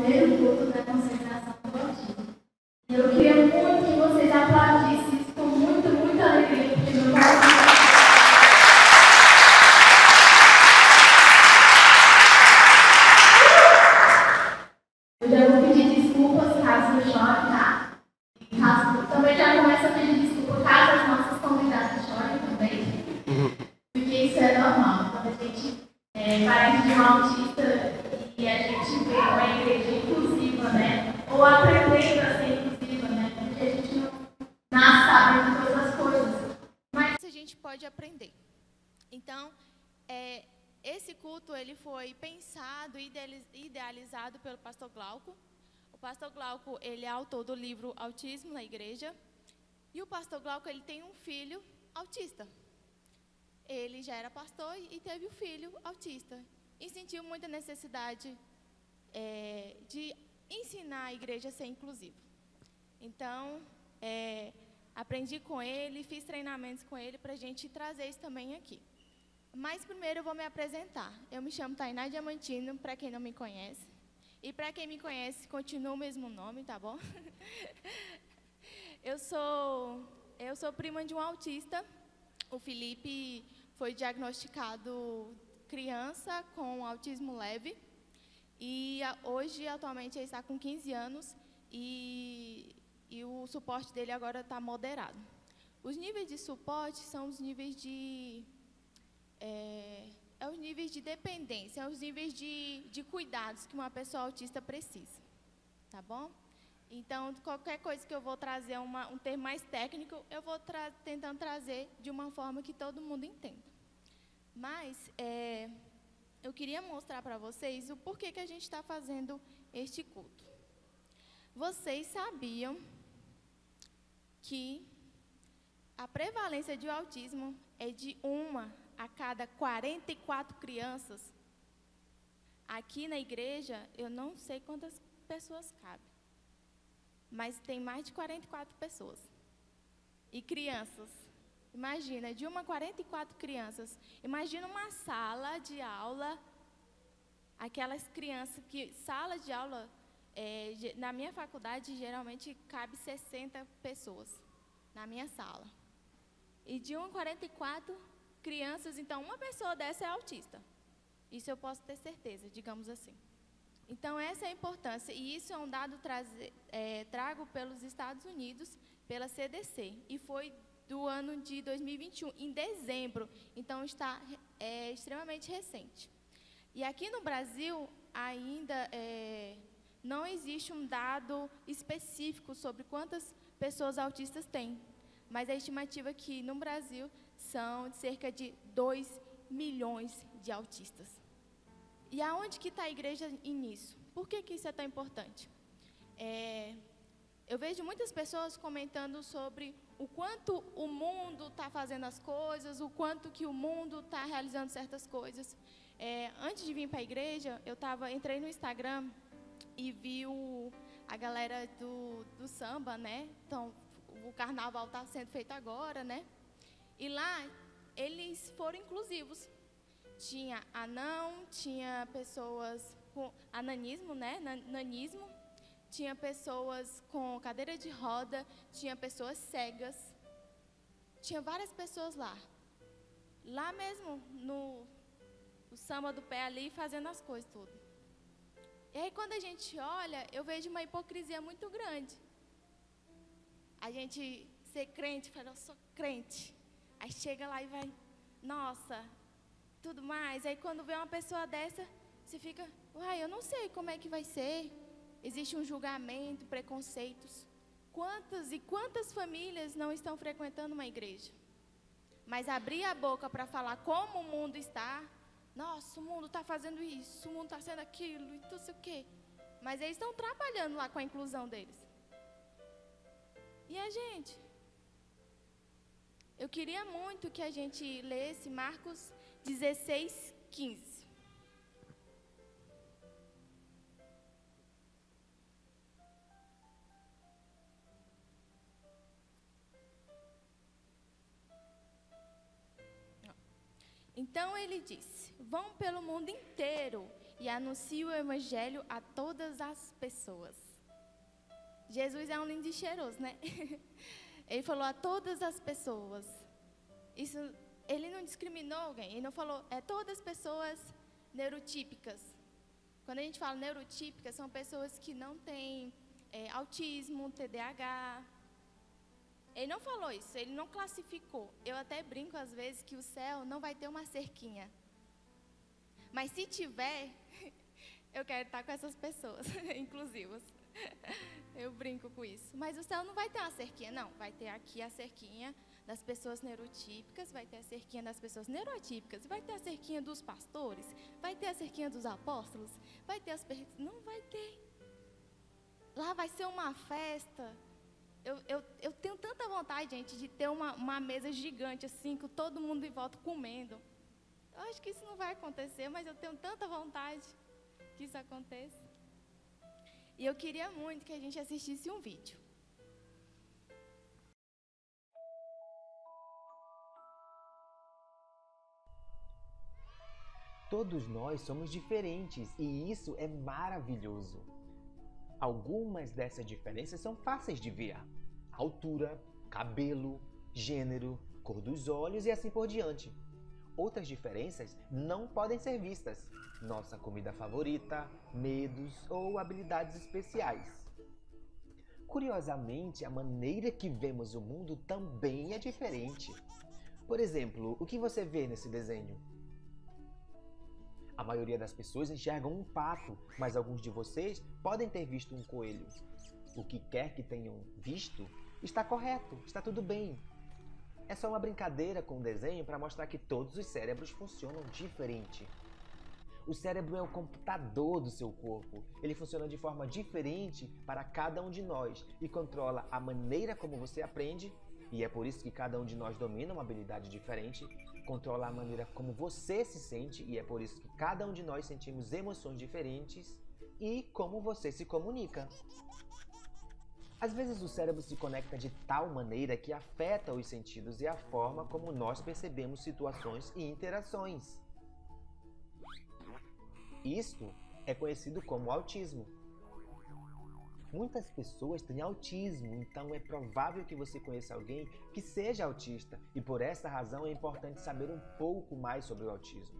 primeiro culto da consagração do autismo. Eu queria muito que vocês aplaudissem isso com muita alegria, porque meu pai... Eu já vou pedir desculpas caso eu chore, tá? Também já começo a pedir desculpa caso as nossas convidadas chorem também. Porque isso é normal. Quando a gente parece de um autista e a gente vê uma igreja inclusiva, né? Ou aprendendo a ser inclusiva, né? Porque a gente não nasce sabendo todas as coisas. Mas a gente pode aprender. Então, esse culto ele foi pensado e idealizado pelo pastor Glauco. O pastor Glauco, ele é autor do livro Autismo na Igreja. E o pastor Glauco, ele tem um filho autista. Ele já era pastor e teve um filho autista. E sentiu muita necessidade de ensinar a igreja a ser inclusiva. Então, aprendi com ele, fiz treinamentos com ele para a gente trazer isso também aqui. Mas primeiro eu vou me apresentar. Eu me chamo Tainá Diamantino, para quem não me conhece. E para quem me conhece, continua o mesmo nome, tá bom? Eu sou prima de um autista. O Felipe foi diagnosticado criança com autismo leve. E hoje, atualmente, ele está com 15 anos e o suporte dele agora está moderado. Os níveis de suporte são os níveis de... os níveis de dependência, os níveis de cuidados que uma pessoa autista precisa, tá bom? Então, qualquer coisa que eu vou trazer um termo mais técnico, eu vou tentando trazer de uma forma que todo mundo entenda. Mas, eu queria mostrar para vocês o porquê que a gente está fazendo este culto. Vocês sabiam que a prevalência de autismo é de 1 a cada 44 crianças? Aqui na igreja, eu não sei quantas pessoas cabem, mas tem mais de 44 pessoas. E crianças, imagina, de 1 a 44 crianças, imagina uma sala de aula, aquelas crianças que, sala de aula, na minha faculdade, geralmente cabe 60 pessoas na minha sala. E de 1 a 44 crianças, então, uma pessoa dessa é autista. Isso eu posso ter certeza, digamos assim. Então, essa é a importância. E isso é um dado trago pelos Estados Unidos, pela CDC. E foi do ano de 2021, em dezembro. Então, está extremamente recente. E aqui no Brasil, ainda não existe um dado específico sobre quantas pessoas autistas tem. Mas a estimativa é que no Brasil são de cerca de 2 milhões de autistas. E aonde que está a igreja nisso? Por que isso é tão importante? Eu vejo muitas pessoas comentando sobre o quanto o mundo está fazendo as coisas, o quanto que o mundo está realizando certas coisas. Antes de vir para a igreja, entrei no Instagram e vi a galera do samba, né? Então, o carnaval está sendo feito agora, né? E lá, eles foram inclusivos. Tinha anão, tinha pessoas com ananismo, né? Nanismo. Tinha pessoas com cadeira de roda, tinha pessoas cegas. Tinha várias pessoas lá. Lá mesmo, no samba do pé ali, fazendo as coisas tudo. E aí, quando a gente olha, eu vejo uma hipocrisia muito grande. A gente ser crente, fala, eu sou crente. Aí chega lá e vai, nossa, tudo mais. Aí quando vê uma pessoa dessa, você fica, uai, eu não sei como é que vai ser. Existe um julgamento, preconceitos. Quantas e quantas famílias não estão frequentando uma igreja? Mas abrir a boca para falar como o mundo está, nossa, o mundo está fazendo isso, o mundo está sendo aquilo, e não sei o quê. Mas eles estão trabalhando lá com a inclusão deles. E a gente? Eu queria muito que a gente lesse Marcos 16, 15. Então ele disse: vão pelo mundo inteiro e anuncio o evangelho a todas as pessoas. Jesus é um lindo e cheiroso, né? Ele falou a todas as pessoas. Isso, ele não discriminou alguém, ele não falou, todas as pessoas neurotípicas. Quando a gente fala neurotípicas, são pessoas que não têm autismo, TDAH. Ele não falou isso, ele não classificou. Eu até brinco às vezes que o céu não vai ter uma cerquinha. Mas se tiver, eu quero estar com essas pessoas, inclusivas. Eu brinco com isso. Mas o céu não vai ter uma cerquinha, não. Vai ter aqui a cerquinha das pessoas neurotípicas, vai ter a cerquinha das pessoas neuroatípicas, vai ter a cerquinha dos pastores, vai ter a cerquinha dos apóstolos, vai ter as... Não vai ter. Lá vai ser uma festa. Eu tenho tanta vontade, gente, de ter uma mesa gigante, assim, com todo mundo em volta comendo. Eu acho que isso não vai acontecer, mas eu tenho tanta vontade que isso aconteça. E eu queria muito que a gente assistisse um vídeo. Todos nós somos diferentes e isso é maravilhoso. Algumas dessas diferenças são fáceis de ver. Altura, cabelo, gênero, cor dos olhos e assim por diante. Outras diferenças não podem ser vistas. Nossa comida favorita, medos ou habilidades especiais. Curiosamente, a maneira que vemos o mundo também é diferente. Por exemplo, o que você vê nesse desenho? A maioria das pessoas enxergam um pato, mas alguns de vocês podem ter visto um coelho. O que quer que tenham visto está correto, está tudo bem. É só uma brincadeira com o desenho para mostrar que todos os cérebros funcionam diferente. O cérebro é o computador do seu corpo. Ele funciona de forma diferente para cada um de nós e controla a maneira como você aprende, e é por isso que cada um de nós domina uma habilidade diferente, controla a maneira como você se sente, e é por isso que cada um de nós sentimos emoções diferentes, e como você se comunica. Às vezes o cérebro se conecta de tal maneira que afeta os sentidos e a forma como nós percebemos situações e interações. Isto é conhecido como autismo. Muitas pessoas têm autismo, então é provável que você conheça alguém que seja autista, e por essa razão é importante saber um pouco mais sobre o autismo.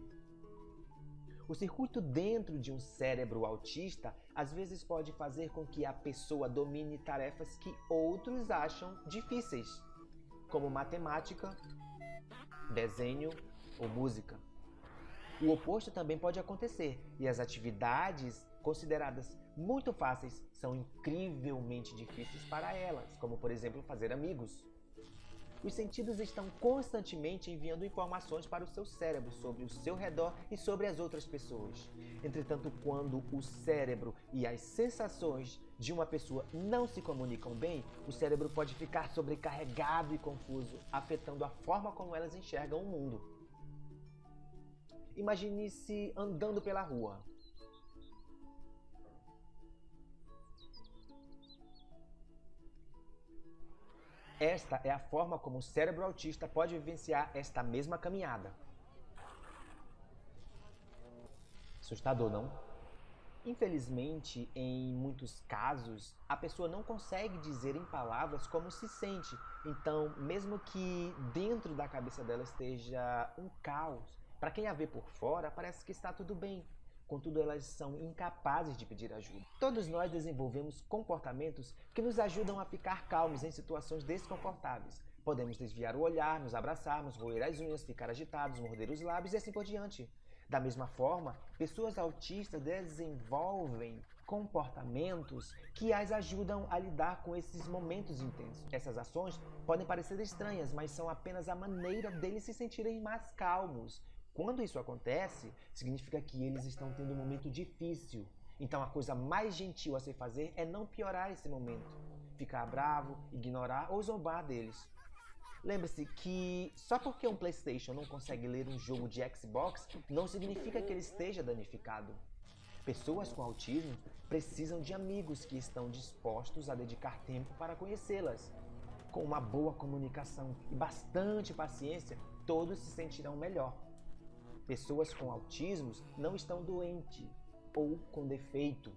O circuito dentro de um cérebro autista às vezes pode fazer com que a pessoa domine tarefas que outros acham difíceis, como matemática, desenho ou música. O oposto também pode acontecer, e as atividades consideradas muito fáceis são incrivelmente difíceis para elas, como por exemplo fazer amigos. Os sentidos estão constantemente enviando informações para o seu cérebro sobre o seu redor e sobre as outras pessoas. Entretanto, quando o cérebro e as sensações de uma pessoa não se comunicam bem, o cérebro pode ficar sobrecarregado e confuso, afetando a forma como elas enxergam o mundo. Imagine-se andando pela rua. Esta é a forma como o cérebro autista pode vivenciar esta mesma caminhada. Assustador, não? Infelizmente, em muitos casos, a pessoa não consegue dizer em palavras como se sente. Então, mesmo que dentro da cabeça dela esteja um caos, para quem a vê por fora, parece que está tudo bem. Contudo, elas são incapazes de pedir ajuda. Todos nós desenvolvemos comportamentos que nos ajudam a ficar calmos em situações desconfortáveis. Podemos desviar o olhar, nos abraçarmos, roer as unhas, ficar agitados, morder os lábios e assim por diante. Da mesma forma, pessoas autistas desenvolvem comportamentos que as ajudam a lidar com esses momentos intensos. Essas ações podem parecer estranhas, mas são apenas a maneira deles se sentirem mais calmos. Quando isso acontece, significa que eles estão tendo um momento difícil. Então a coisa mais gentil a se fazer é não piorar esse momento. Ficar bravo, ignorar ou zombar deles. Lembre-se que só porque um PlayStation não consegue ler um jogo de Xbox, não significa que ele esteja danificado. Pessoas com autismo precisam de amigos que estão dispostos a dedicar tempo para conhecê-las. Com uma boa comunicação e bastante paciência, todos se sentirão melhor. Pessoas com autismo não estão doentes, ou com defeito.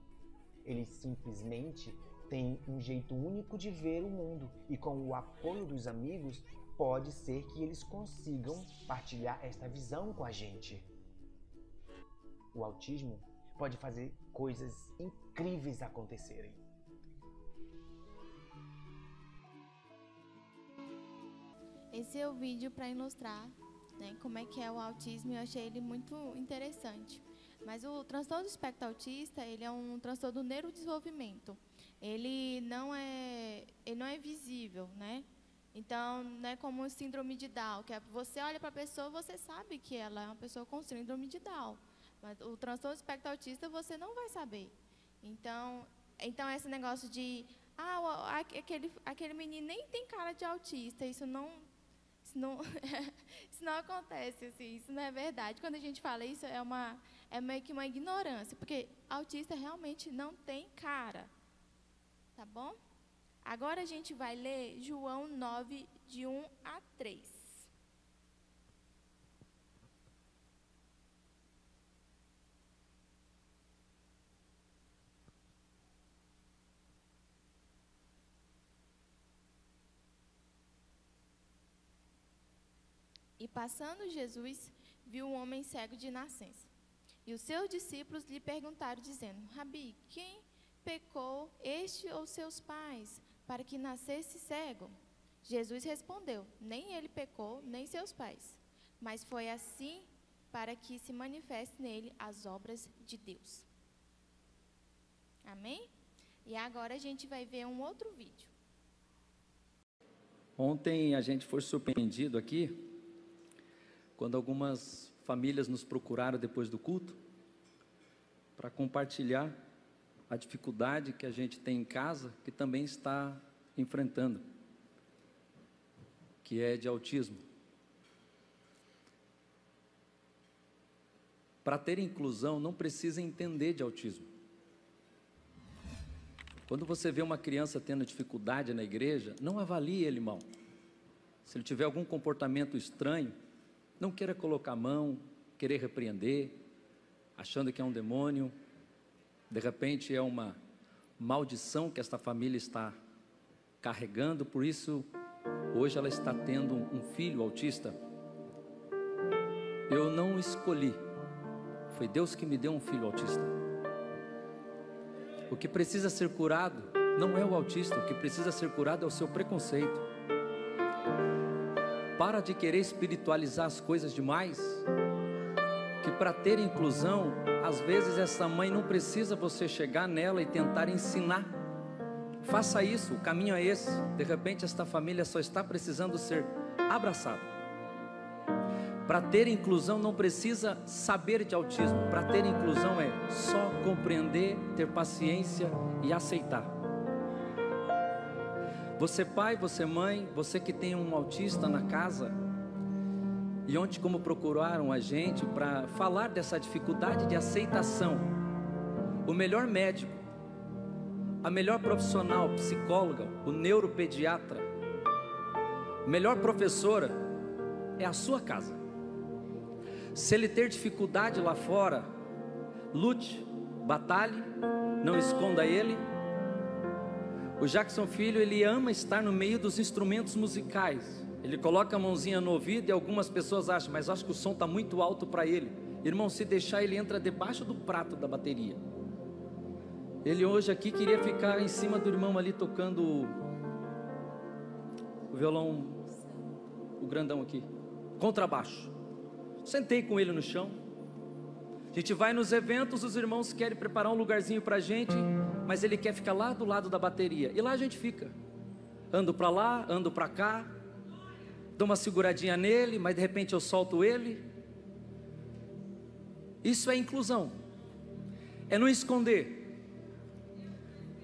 Eles simplesmente têm um jeito único de ver o mundo e com o apoio dos amigos, pode ser que eles consigam partilhar esta visão com a gente. O autismo pode fazer coisas incríveis acontecerem. Esse é o vídeo para ilustrar, né, como é que é o autismo, e eu achei ele muito interessante. Mas o transtorno do espectro autista, ele é um transtorno do neurodesenvolvimento. Ele não é visível, né? Então, não é como síndrome de Down, que você olha para a pessoa, você sabe que ela é uma pessoa com síndrome de Down. Mas o transtorno do espectro autista, você não vai saber. Então esse negócio de, aquele menino nem tem cara de autista, isso não acontece, assim, isso não é verdade. Quando a gente fala isso, é meio que uma ignorância, porque autista realmente não tem cara, tá bom? Agora a gente vai ler João 9, de 1 a 3. E passando Jesus, viu um homem cego de nascença. E os seus discípulos lhe perguntaram, dizendo, Rabi, quem pecou, este ou seus pais, para que nascesse cego? Jesus respondeu, nem ele pecou, nem seus pais, mas foi assim para que se manifeste nele as obras de Deus. Amém? E agora a gente vai ver um outro vídeo. Ontem a gente foi surpreendido aqui, quando algumas famílias nos procuraram depois do culto, para compartilhar a dificuldade que a gente tem em casa, que também está enfrentando, que é de autismo. Para ter inclusão, não precisa entender de autismo. Quando você vê uma criança tendo dificuldade na igreja, não avalie ele mal. Se ele tiver algum comportamento estranho, não queira colocar a mão, querer repreender, achando que é um demônio. De repente é uma maldição que esta família está carregando, por isso hoje ela está tendo um filho autista. Eu não escolhi, foi Deus que me deu um filho autista. O que precisa ser curado não é o autista, o que precisa ser curado é o seu preconceito. Para de querer espiritualizar as coisas demais, que para ter inclusão, às vezes essa mãe não precisa você chegar nela e tentar ensinar. Faça isso, o caminho é esse. De repente esta família só está precisando ser abraçada. Para ter inclusão não precisa saber de autismo. Para ter inclusão é só compreender, ter paciência e aceitar. Você pai, você mãe, você que tem um autista na casa, e ontem como procuraram a gente para falar dessa dificuldade de aceitação, o melhor médico, a melhor profissional, psicóloga, o neuropediatra, a melhor professora é a sua casa. Se ele ter dificuldade lá fora, lute, batalhe, não esconda ele. O Jackson Filho, ele ama estar no meio dos instrumentos musicais. Ele coloca a mãozinha no ouvido e algumas pessoas acham, mas acho que o som está muito alto para ele. Irmão, se deixar, ele entra debaixo do prato da bateria. Ele hoje aqui queria ficar em cima do irmão ali tocando o violão, o grandão aqui, contrabaixo. Sentei com ele no chão. A gente vai nos eventos, os irmãos querem preparar um lugarzinho para a gente, mas ele quer ficar lá do lado da bateria. E lá a gente fica. Ando para lá, ando para cá. Dou uma seguradinha nele, mas de repente eu solto ele. Isso é inclusão. É não esconder.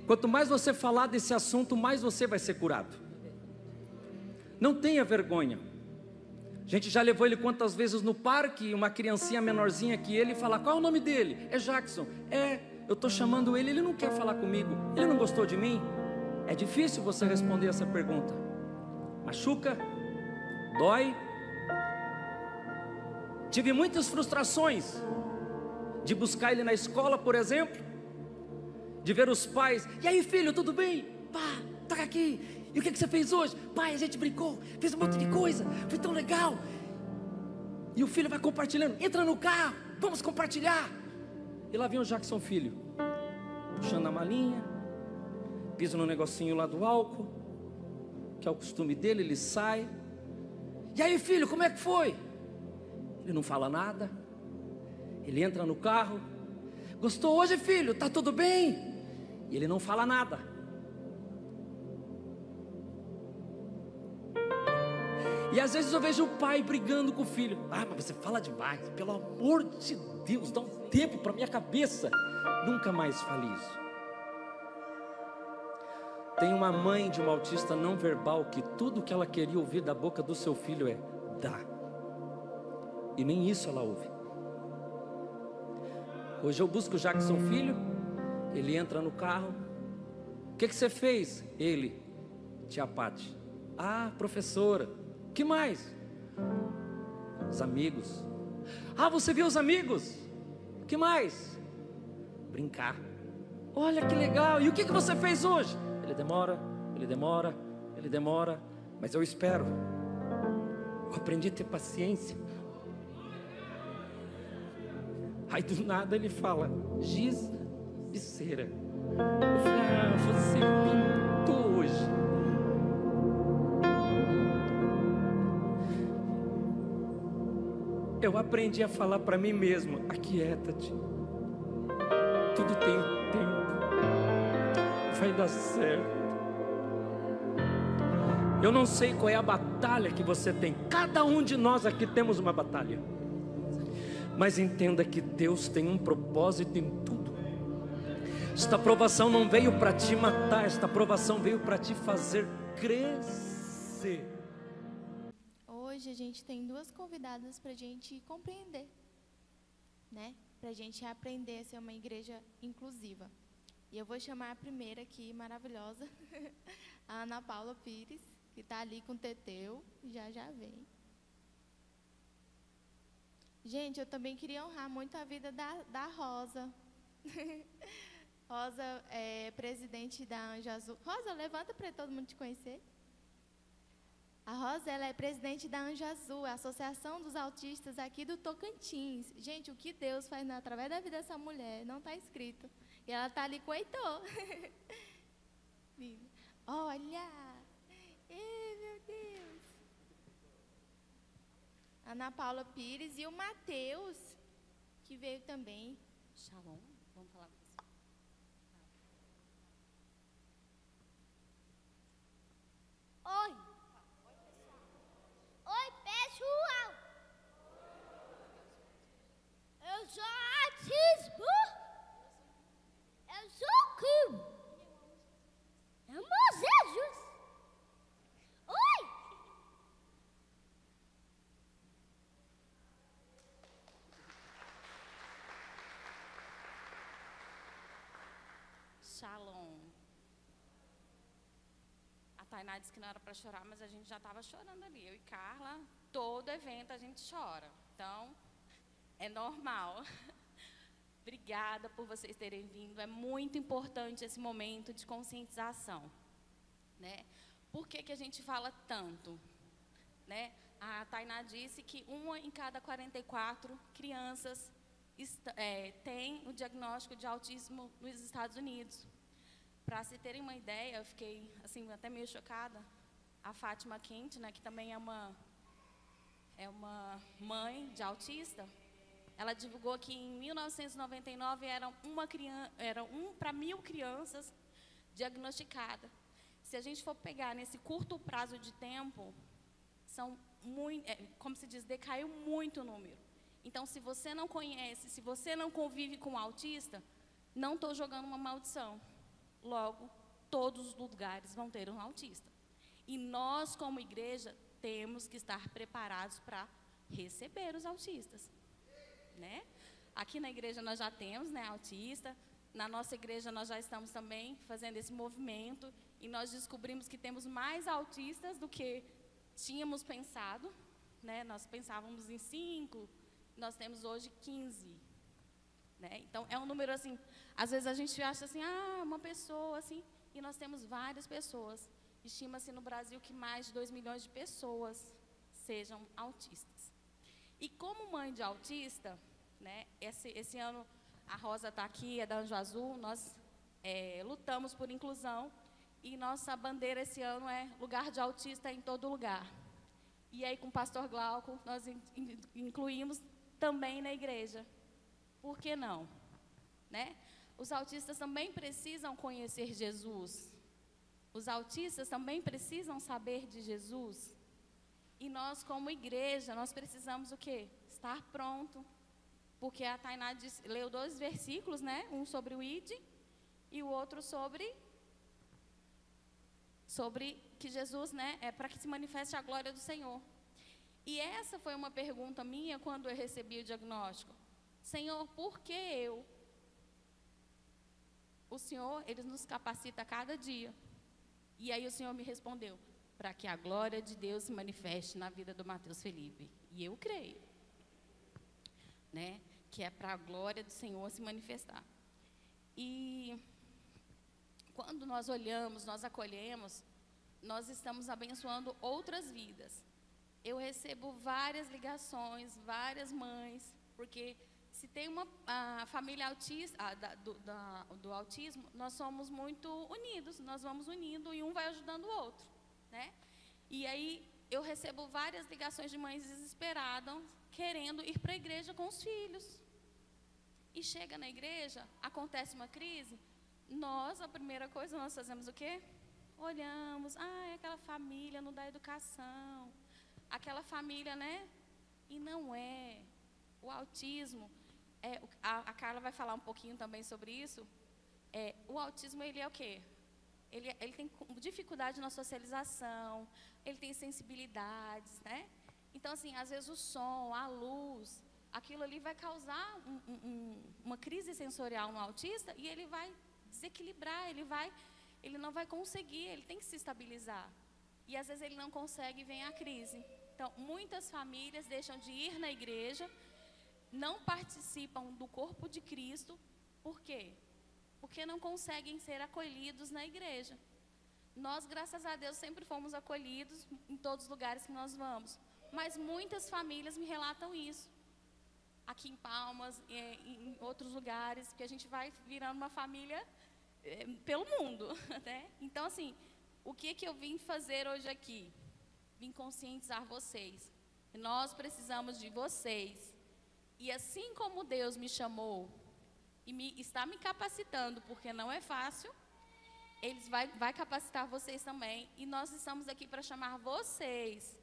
Quanto mais você falar desse assunto, mais você vai ser curado. Não tenha vergonha. A gente já levou ele quantas vezes no parque, uma criancinha menorzinha que ele, fala, qual é o nome dele? É Jackson. Eu estou chamando ele, ele não quer falar comigo. Ele não gostou de mim? É difícil você responder essa pergunta. Machuca, dói. Tive muitas frustrações. de buscar ele na escola, por exemplo, de ver os pais, e aí filho, tudo bem? Pá, tá aqui, e o que você fez hoje? Pai, a gente brincou, fez um monte de coisa, foi tão legal. E o filho vai compartilhando, entra no carro, vamos compartilhar. E lá vem o Jackson filho, puxando a malinha, pisa no negocinho lá do álcool, que é o costume dele, ele sai. E aí filho, como é que foi? Ele não fala nada. Ele entra no carro. Gostou hoje, filho? Tá tudo bem? E ele não fala nada. E às vezes eu vejo o pai brigando com o filho. Ah, mas você fala demais. Pelo amor de Deus, dá um tempo para minha cabeça. Nunca mais fale isso. Tem uma mãe de uma autista não verbal que tudo que ela queria ouvir da boca do seu filho é dá. E nem isso ela ouve. Hoje eu busco o Jackson filho. Ele entra no carro. O que você fez? Ele, tia Pati. Ah, professora. Que mais? Os amigos. Ah, você viu os amigos? Que mais? Brincar. Olha que legal. E o que você fez hoje? Ele demora, ele demora, ele demora, mas eu espero. Eu aprendi a ter paciência. Aí do nada ele fala, giz de cera. Eu falei, ah, você pintou hoje. Eu aprendi a falar para mim mesmo, aquieta-te. Tudo tem um tempo. Vai dar certo. Eu não sei qual é a batalha que você tem. Cada um de nós aqui temos uma batalha. Mas entenda que Deus tem um propósito em tudo. Esta provação não veio para te matar. Esta provação veio para te fazer crescer. Hoje a gente tem duas convidadas para a gente compreender, né? Para a gente aprender a ser uma igreja inclusiva. E eu vou chamar a primeira aqui, maravilhosa, a Ana Paula Pires, que está ali com o Teteu, já vem. Gente, eu também queria honrar muito a vida da Rosa. Rosa é presidente da Anjo Azul. Rosa, levanta para todo mundo te conhecer. A Rosa, ela é presidente da Anjo Azul, a Associação dos Autistas aqui do Tocantins. Gente, o que Deus faz através da vida dessa mulher não está escrito. E ela está ali com o Heitor. Olha! Ei, meu Deus! Ana Paula Pires e o Matheus, que veio também. Shalom, vamos falar com você. Oi! Oi, pessoal! Eu sou autismo! Eu sou Kim! Eu amo Jesus! Oi! Shalom. A Tainá disse que não era para chorar, mas a gente já estava chorando ali. Eu e Carla, todo evento a gente chora. Então, é normal. Obrigada por vocês terem vindo. É muito importante esse momento de conscientização, né? Por que a gente fala tanto, né? A Tainá disse que 1 em cada 44 crianças tem o diagnóstico de autismo nos Estados Unidos. Para se terem uma ideia, eu fiquei assim até meio chocada. A Fátima Quente, né, que também é uma mãe de autista, ela divulgou que em 1999 era 1 para 1.000 crianças diagnosticadas. Se a gente for pegar nesse curto prazo de tempo, como se diz, decaiu muito o número. Então, se você não conhece, se você não convive com um autista, não estou jogando uma maldição. Logo, todos os lugares vão ter um autista. E nós, como igreja, temos que estar preparados para receber os autistas, né? Aqui na igreja nós já temos, né, autista. Na nossa igreja nós já estamos também fazendo esse movimento. E nós descobrimos que temos mais autistas do que tínhamos pensado, né? Nós pensávamos em 5, nós temos hoje 15. né? Então, é um número assim, às vezes a gente acha assim, uma pessoa assim, e nós temos várias pessoas. Estima-se no Brasil que mais de 2 milhões de pessoas sejam autistas. E como mãe de autista, né, esse ano a Rosa está aqui, é da Anjo Azul, nós lutamos por inclusão e nossa bandeira esse ano é lugar de autista em todo lugar. E aí com o pastor Glauco nós incluímos também na igreja. Por que não? Né? Os autistas também precisam conhecer Jesus. Os autistas também precisam saber de Jesus. E nós, como igreja, nós precisamos o quê? Estar pronto. Porque a Tainá leu 2 versículos, né? Um sobre o ID e o outro sobre que Jesus, né? É para que se manifeste a glória do Senhor. E essa foi uma pergunta minha quando eu recebi o diagnóstico. Senhor, por que eu? O Senhor, Ele nos capacita a cada dia. E aí o Senhor me respondeu, para que a glória de Deus se manifeste na vida do Mateus Felipe. E eu creio, né, que é para a glória do Senhor se manifestar. E quando nós olhamos, nós acolhemos, nós estamos abençoando outras vidas. Eu recebo várias ligações, várias mães, porque se tem uma família autista, do autismo, nós somos muito unidos, nós vamos unindo e um vai ajudando o outro, né? E aí eu recebo várias ligações de mães desesperadas, querendo ir para a igreja com os filhos. E chega na igreja, acontece uma crise, a primeira coisa, nós fazemos o quê? Olhamos, é aquela família não dá educação, aquela família, né? E não é. O autismo, a Carla vai falar um pouquinho também sobre isso. O autismo, ele é o quê? Ele tem dificuldade na socialização, ele tem sensibilidades, né? Então, assim, às vezes o som, a luz, aquilo ali vai causar uma crise sensorial no autista e ele vai desequilibrar, ele não vai conseguir, ele tem que se estabilizar. E às vezes ele não consegue e vem a crise. Então, muitas famílias deixam de ir na igreja, não participam do corpo de Cristo. Por quê? Porque não conseguem ser acolhidos na igreja. Nós, graças a Deus, sempre fomos acolhidos em todos os lugares que nós vamos. Mas muitas famílias me relatam isso. Aqui em Palmas, em outros lugares, porque a gente vai virando uma família pelo mundo, né? Então, assim, o que eu vim fazer hoje aqui? Vim conscientizar vocês. Nós precisamos de vocês. E assim como Deus me chamou e está me capacitando, porque não é fácil, Ele vai capacitar vocês também. E nós estamos aqui para chamar vocês,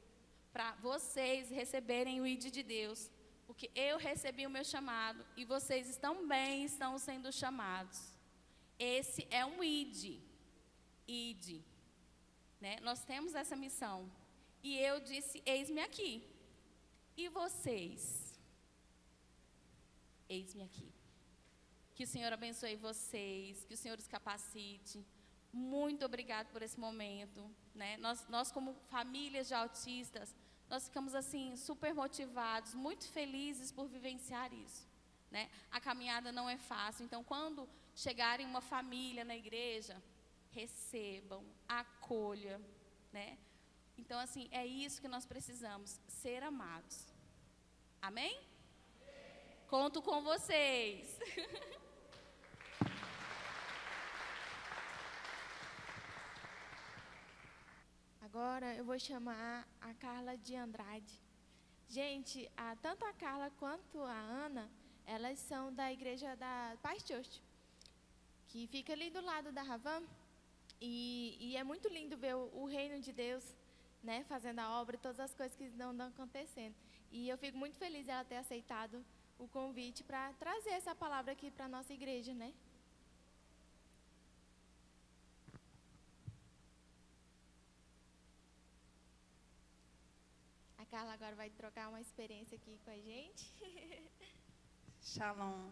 para vocês receberem o ID de Deus. Porque eu recebi o meu chamado e vocês também estão sendo chamados. Esse é um ID. ID. Né? Nós temos essa missão. E eu disse, eis-me aqui. E vocês? Eis-me aqui. Que o Senhor abençoe vocês, que o Senhor os capacite. Muito obrigado por esse momento. Né? Nós como famílias de autistas, nós ficamos assim, super motivados, muito felizes por vivenciar isso. Né? A caminhada não é fácil, então quando chegarem uma família na igreja, recebam, acolham. Né? Então assim, é isso que nós precisamos, ser amados. Amém? Conto com vocês. Agora eu vou chamar a Carla de Andrade. Gente, tanto a Carla quanto a Ana, elas são da igreja da Paz Church, que fica ali do lado da Ravan. E é muito lindo ver o reino de Deus, né, fazendo a obra e todas as coisas que estão acontecendo. E eu fico muito feliz ela ter aceitado o convite para trazer essa palavra aqui para a nossa igreja, né? A Carla agora vai trocar uma experiência aqui com a gente. Shalom.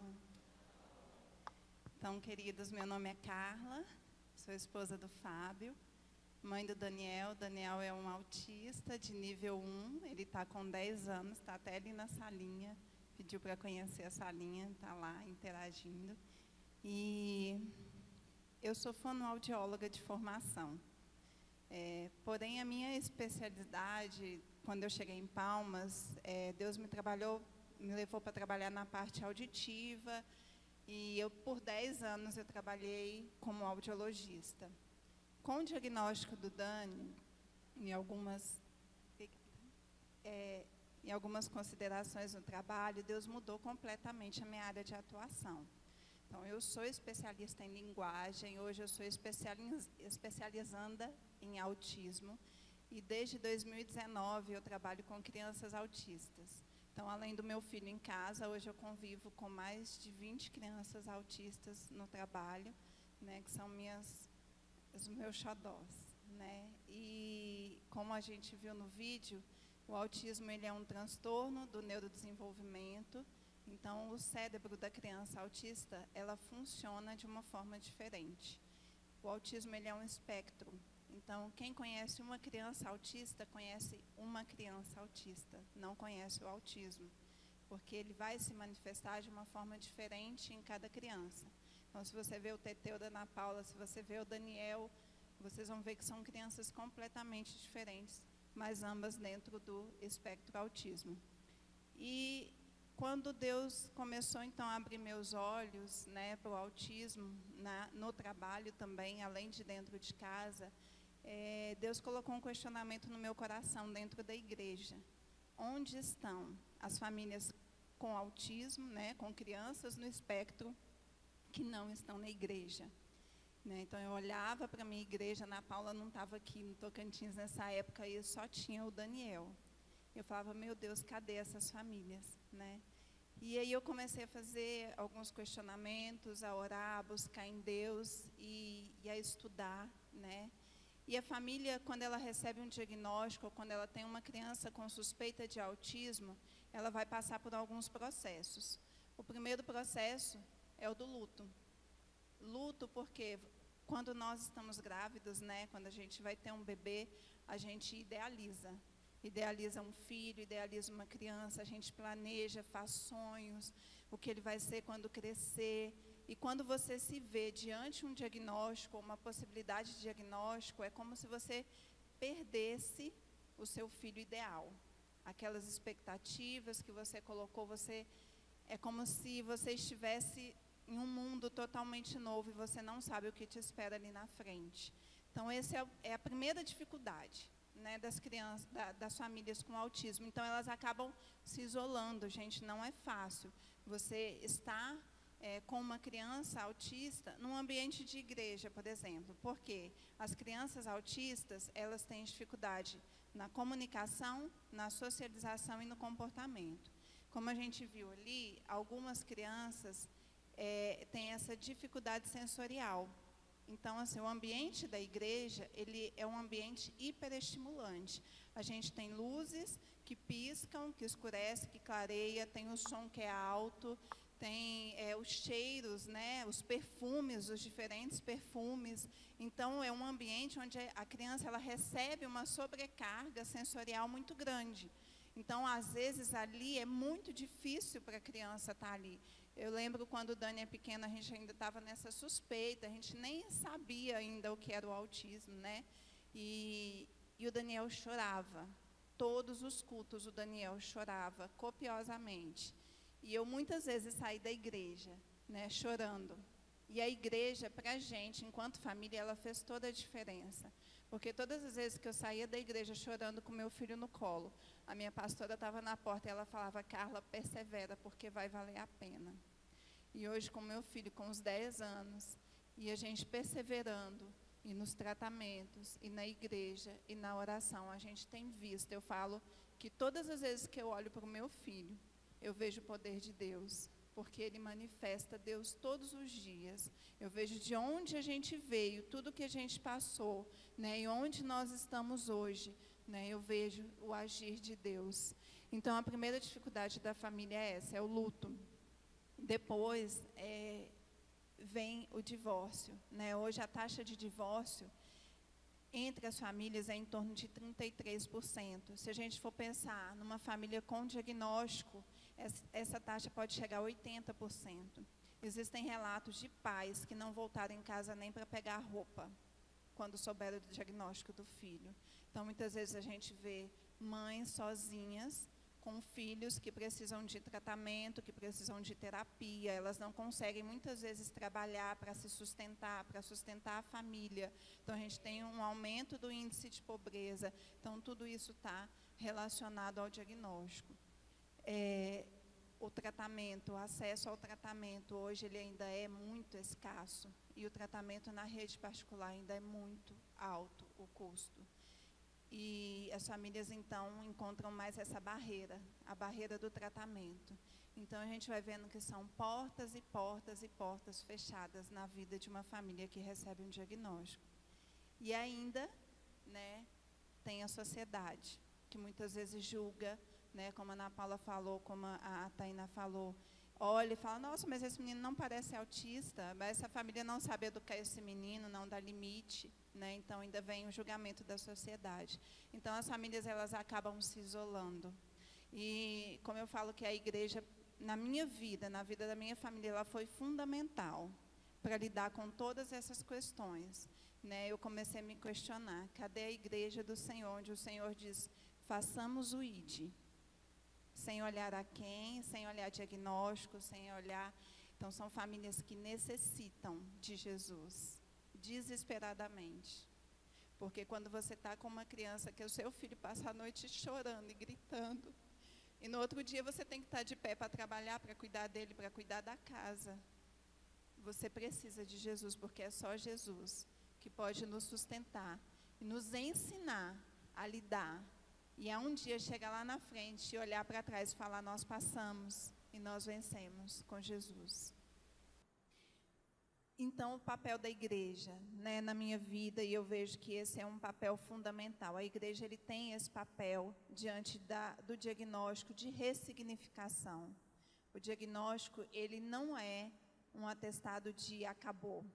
Então, queridos, meu nome é Carla, sou esposa do Fábio, mãe do Daniel. Daniel é um autista de nível 1, ele está com 10 anos, está até ali na salinha. pediu para conhecer a salinha, está lá interagindo. E eu sou fonoaudióloga de formação. Porém, a minha especialidade, quando eu cheguei em Palmas, Deus me levou para trabalhar na parte auditiva, e por 10 anos eu trabalhei como audiologista. Com o diagnóstico do Dani, em algumas considerações no trabalho, Deus mudou completamente a minha área de atuação. Então, eu sou especialista em linguagem, hoje eu sou especializanda em autismo, e desde 2019 eu trabalho com crianças autistas. Então, além do meu filho em casa, hoje eu convivo com mais de 20 crianças autistas no trabalho, né, que são os meus xodós, né? E como a gente viu no vídeo, o autismo ele é um transtorno do neurodesenvolvimento. Então, o cérebro da criança autista, ela funciona de uma forma diferente. O autismo ele é um espectro. Então, quem conhece uma criança autista, conhece uma criança autista, não conhece o autismo, porque ele vai se manifestar de uma forma diferente em cada criança. Então, se você vê o Teteu da Ana Paula, se você vê o Daniel, vocês vão ver que são crianças completamente diferentes, mas ambas dentro do espectro autismo. E quando Deus começou, então, a abrir meus olhos, né, para o autismo, no trabalho também, além de dentro de casa, Deus colocou um questionamento no meu coração dentro da igreja. Onde estão as famílias com autismo, né, com crianças no espectro, que não estão na igreja? Né? Então, eu olhava para a minha igreja, Ana Paula não estava aqui no Tocantins nessa época, e só tinha o Daniel. Eu falava, meu Deus, cadê essas famílias? Né? E aí eu comecei a fazer alguns questionamentos, a orar, a buscar em Deus e a estudar, né? E a família, quando ela recebe um diagnóstico, ou quando ela tem uma criança com suspeita de autismo, ela vai passar por alguns processos. O primeiro processo é o do luto. Luto porque quando nós estamos grávidos, né, quando a gente vai ter um bebê, a gente idealiza um filho, idealiza uma criança, a gente planeja, faz sonhos, o que ele vai ser quando crescer. E quando você se vê diante de um diagnóstico, uma possibilidade de diagnóstico, é como se você perdesse o seu filho ideal. Aquelas expectativas que você colocou, é como se você estivesse em um mundo totalmente novo e você não sabe o que te espera ali na frente. Então, essa é a primeira dificuldade, né, das crianças, das famílias com autismo. Então, elas acabam se isolando, gente, não é fácil. Você está com uma criança autista num ambiente de igreja, por exemplo, porque as crianças autistas, elas têm dificuldade na comunicação, na socialização e no comportamento. Como a gente viu ali, algumas crianças têm essa dificuldade sensorial. Então, assim, o ambiente da igreja, ele é um ambiente hiperestimulante. A gente tem luzes que piscam, que escurecem, que clareia, tem o som que é alto, tem os cheiros, né, os perfumes, os diferentes perfumes. Então, é um ambiente onde a criança ela recebe uma sobrecarga sensorial muito grande. Então, às vezes, ali é muito difícil para a criança estar ali. Eu lembro quando o Dani é pequeno, a gente ainda estava nessa suspeita, a gente nem sabia ainda o que era o autismo, né? E o Daniel chorava. Todos os cultos o Daniel chorava copiosamente. E eu muitas vezes saí da igreja, né, chorando. E a igreja, para a gente, enquanto família, ela fez toda a diferença. Porque todas as vezes que eu saía da igreja chorando com meu filho no colo, a minha pastora estava na porta e ela falava, Carla, persevera, porque vai valer a pena. E hoje, com meu filho, com uns 10 anos, e a gente perseverando, e nos tratamentos, e na igreja, e na oração, a gente tem visto, eu falo que todas as vezes que eu olho para o meu filho, eu vejo o poder de Deus, porque Ele manifesta Deus todos os dias. Eu vejo de onde a gente veio, tudo que a gente passou, né, e onde nós estamos hoje, né, eu vejo o agir de Deus. Então, a primeira dificuldade da família é essa, é o luto. Depois, vem o divórcio, né? Hoje, a taxa de divórcio entre as famílias é em torno de 33%. Se a gente for pensar numa família com diagnóstico, essa taxa pode chegar a 80%. Existem relatos de pais que não voltaram em casa nem para pegar roupa, quando souberam do diagnóstico do filho. Então, muitas vezes a gente vê mães sozinhas, com filhos que precisam de tratamento, que precisam de terapia, elas não conseguem muitas vezes trabalhar para se sustentar, para sustentar a família. Então, a gente tem um aumento do índice de pobreza. Então, tudo isso está relacionado ao diagnóstico. O tratamento, o acesso ao tratamento, hoje ele ainda é muito escasso. E o tratamento na rede particular ainda é muito alto, o custo. E as famílias, então, encontram mais essa barreira, a barreira do tratamento. Então, a gente vai vendo que são portas e portas e portas fechadas na vida de uma família que recebe um diagnóstico. E ainda, né, tem a sociedade, que muitas vezes julga, né, como a Ana Paula falou, como a Taina falou, olha e fala, nossa, mas esse menino não parece autista, mas essa família não sabe educar esse menino, não dá limite, né? Então, ainda vem o julgamento da sociedade. Então, as famílias, elas acabam se isolando. E, como eu falo que a igreja, na minha vida, na vida da minha família, ela foi fundamental para lidar com todas essas questões, né? Eu comecei a me questionar, cadê a igreja do Senhor, onde o Senhor diz, façamos o ID, sem olhar a quem, sem olhar diagnóstico, sem olhar... Então, são famílias que necessitam de Jesus, desesperadamente. Porque quando você está com uma criança, que o seu filho passa a noite chorando e gritando, e no outro dia você tem que estar de pé para trabalhar, para cuidar dele, para cuidar da casa. Você precisa de Jesus, porque é só Jesus que pode nos sustentar e nos ensinar a lidar. E é um dia chegar lá na frente e olhar para trás e falar, nós passamos e nós vencemos com Jesus. Então, o papel da igreja, né, na minha vida, e eu vejo que esse é um papel fundamental. A igreja ele tem esse papel diante do diagnóstico de ressignificação. O diagnóstico ele não é um atestado de acabou.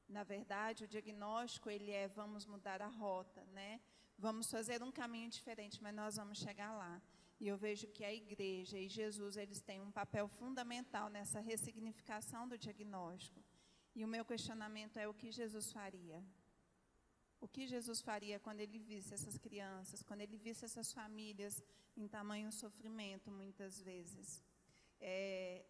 Na verdade, o diagnóstico ele é vamos mudar a rota, né? Vamos fazer um caminho diferente, mas nós vamos chegar lá. E eu vejo que a igreja e Jesus, eles têm um papel fundamental nessa ressignificação do diagnóstico. E o meu questionamento é o que Jesus faria? O que Jesus faria quando ele visse essas crianças, quando ele visse essas famílias em tamanho sofrimento, muitas vezes?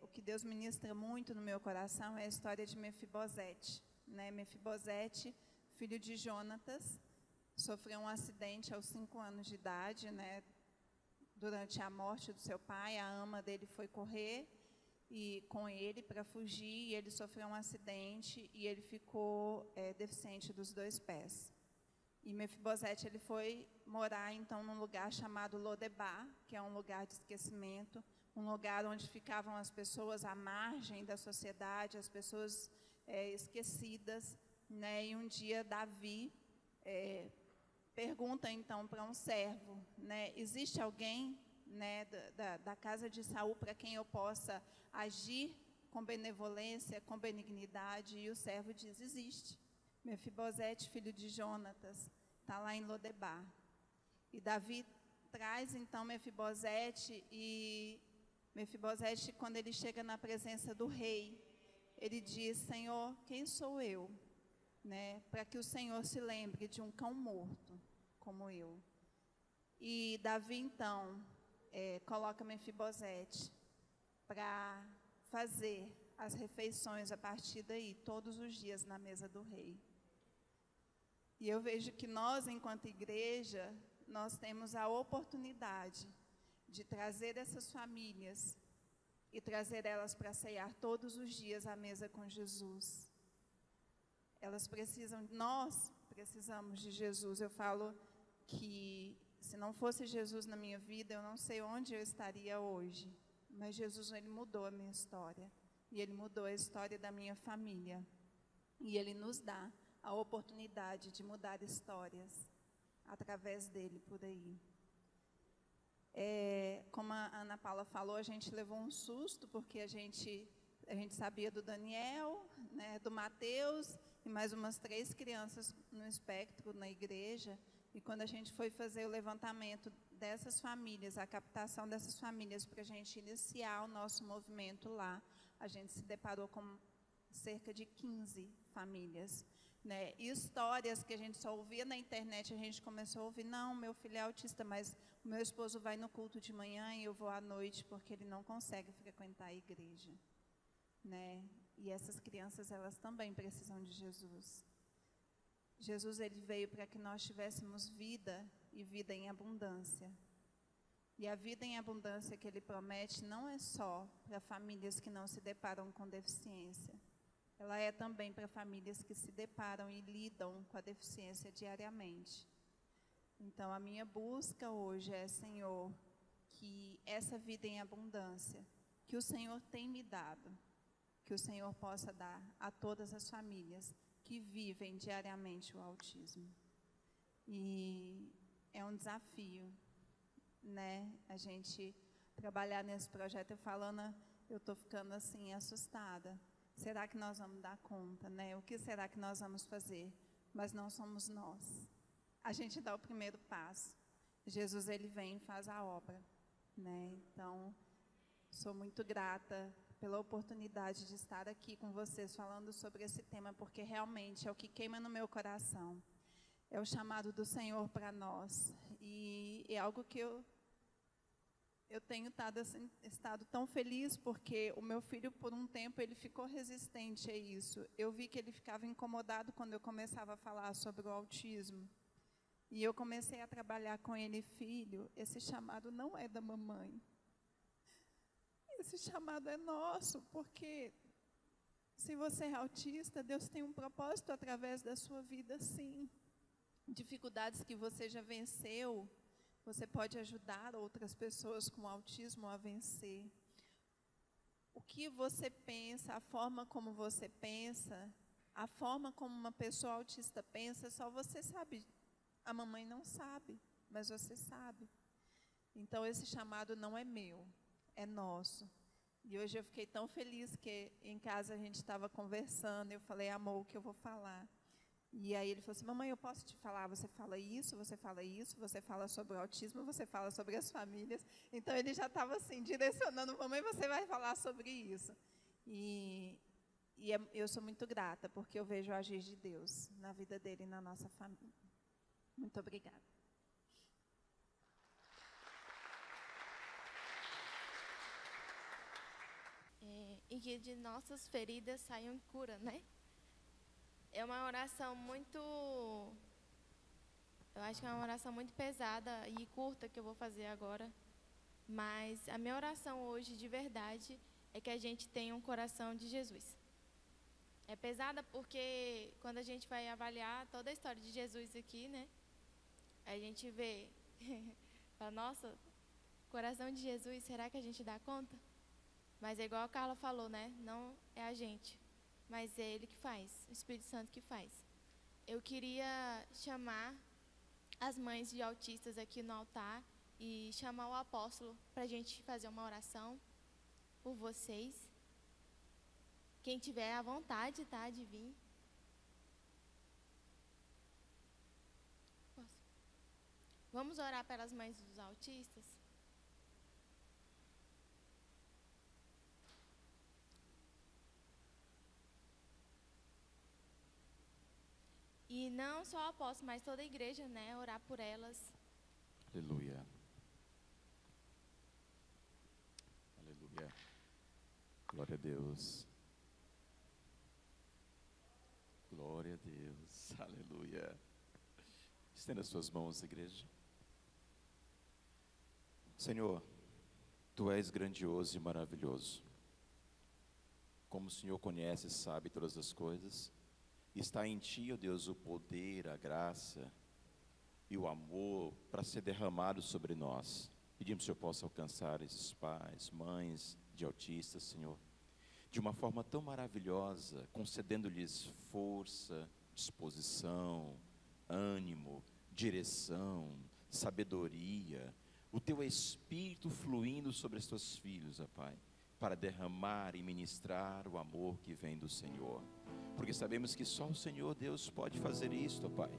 O que Deus ministra muito no meu coração é a história de Mefibosete, né? Mefibosete, filho de Jonatas, sofreu um acidente aos 5 anos de idade, né? Durante a morte do seu pai, a ama dele foi correr com ele para fugir, e ele sofreu um acidente e ele ficou deficiente dos 2 pés. E Mefibosete ele foi morar então num lugar chamado Lodebar, que é um lugar de esquecimento, um lugar onde ficavam as pessoas à margem da sociedade, as pessoas esquecidas, né? E um dia Davi pergunta então para um servo, né, existe alguém, né, da casa de Saul para quem eu possa agir com benevolência, com benignidade? E o servo diz, existe. Mefibosete, filho de Jonatas, está lá em Lodebar. E Davi traz então Mefibosete, e Mefibosete, quando ele chega na presença do rei, ele diz, Senhor, quem sou eu? Né, para que o Senhor se lembre de um cão morto, como eu. E Davi, então, coloca Mefibosete para fazer as refeições a partir daí, todos os dias na mesa do rei. E eu vejo que nós, enquanto igreja, nós temos a oportunidade de trazer essas famílias e trazer elas para ceiar todos os dias à mesa com Jesus. Elas precisam, nós precisamos de Jesus. Eu falo que se não fosse Jesus na minha vida, eu não sei onde eu estaria hoje. Mas Jesus, ele mudou a minha história. E ele mudou a história da minha família. E ele nos dá a oportunidade de mudar histórias através dele por aí. Como a Ana Paula falou, a gente levou um susto, porque a gente sabia do Daniel, né, do Mateus, e mais umas 3 crianças no espectro na igreja. E quando a gente foi fazer o levantamento dessas famílias, a captação dessas famílias para a gente iniciar o nosso movimento lá, a gente se deparou com cerca de 15 famílias, né? Histórias que a gente só ouvia na internet, a gente começou a ouvir, não, meu filho é autista, mas o meu esposo vai no culto de manhã e eu vou à noite porque ele não consegue frequentar a igreja, né? E essas crianças, elas também precisam de Jesus. Jesus, ele veio para que nós tivéssemos vida e vida em abundância. E a vida em abundância que ele promete não é só para famílias que não se deparam com deficiência. Ela é também para famílias que se deparam e lidam com a deficiência diariamente. Então, a minha busca hoje é, Senhor, que essa vida em abundância, que o Senhor tem me dado, que o Senhor possa dar a todas as famílias que vivem diariamente o autismo. E é um desafio, né? A gente trabalhar nesse projeto. Eu estou ficando assim, assustada. Será que nós vamos dar conta, né? O que será que nós vamos fazer? Mas não somos nós. A gente dá o primeiro passo. Jesus, ele vem e faz a obra, né? Então, sou muito grata pela oportunidade de estar aqui com vocês falando sobre esse tema, porque realmente é o que queima no meu coração. É o chamado do Senhor para nós. E é algo que eu tenho estado tão feliz, porque o meu filho, por um tempo, ele ficou resistente a isso. Eu vi que ele ficava incomodado quando eu começava a falar sobre o autismo. E eu comecei a trabalhar com ele, filho, esse chamado não é da mamãe. Esse chamado é nosso, porque se você é autista, Deus tem um propósito através da sua vida, sim. Dificuldades que você já venceu, você pode ajudar outras pessoas com autismo a vencer. O que você pensa, a forma como você pensa, a forma como uma pessoa autista pensa, só você sabe. A mamãe não sabe, mas você sabe. Então, esse chamado não é meu, é nosso. E hoje eu fiquei tão feliz que em casa a gente estava conversando, eu falei, amor, o que eu vou falar? E aí ele falou assim, mamãe, eu posso te falar? Você fala isso, você fala isso, você fala sobre o autismo, você fala sobre as famílias. Então, ele já estava assim, direcionando, mamãe, você vai falar sobre isso. Eu sou muito grata, porque eu vejo o agir de Deus na vida dele e na nossa família. Muito obrigada. E que de nossas feridas saiam cura, né? É uma oração muito... Eu acho que é uma oração muito pesada e curta que eu vou fazer agora. Mas a minha oração hoje, de verdade, é que a gente tenha um coração de Jesus. É pesada porque quando a gente vai avaliar toda a história de Jesus aqui, né? A gente vê, fala, nossa, coração de Jesus, será que a gente dá conta? Mas é igual a Carla falou, né? Não é a gente, mas é Ele que faz, o Espírito Santo que faz. Eu queria chamar as mães de autistas aqui no altar e chamar o apóstolo para a gente fazer uma oração por vocês. Quem tiver à vontade, tá, de vir. Posso? Vamos orar pelas mães dos autistas? E não só o apóstolo, mas toda a igreja, né? Orar por elas. Aleluia. Aleluia. Glória a Deus. Glória a Deus. Aleluia. Estenda suas mãos, igreja. Senhor, Tu és grandioso e maravilhoso. Como o Senhor conhece e sabe todas as coisas, está em Ti, ó Deus, o poder, a graça e o amor para ser derramado sobre nós. Pedimos que o Senhor possa alcançar esses pais, mães de autistas, Senhor, de uma forma tão maravilhosa, concedendo-lhes força, disposição, ânimo, direção, sabedoria, o Teu Espírito fluindo sobre os Teus filhos, ó Pai, para derramar e ministrar o amor que vem do Senhor, porque sabemos que só o Senhor Deus pode fazer isto, ó Pai.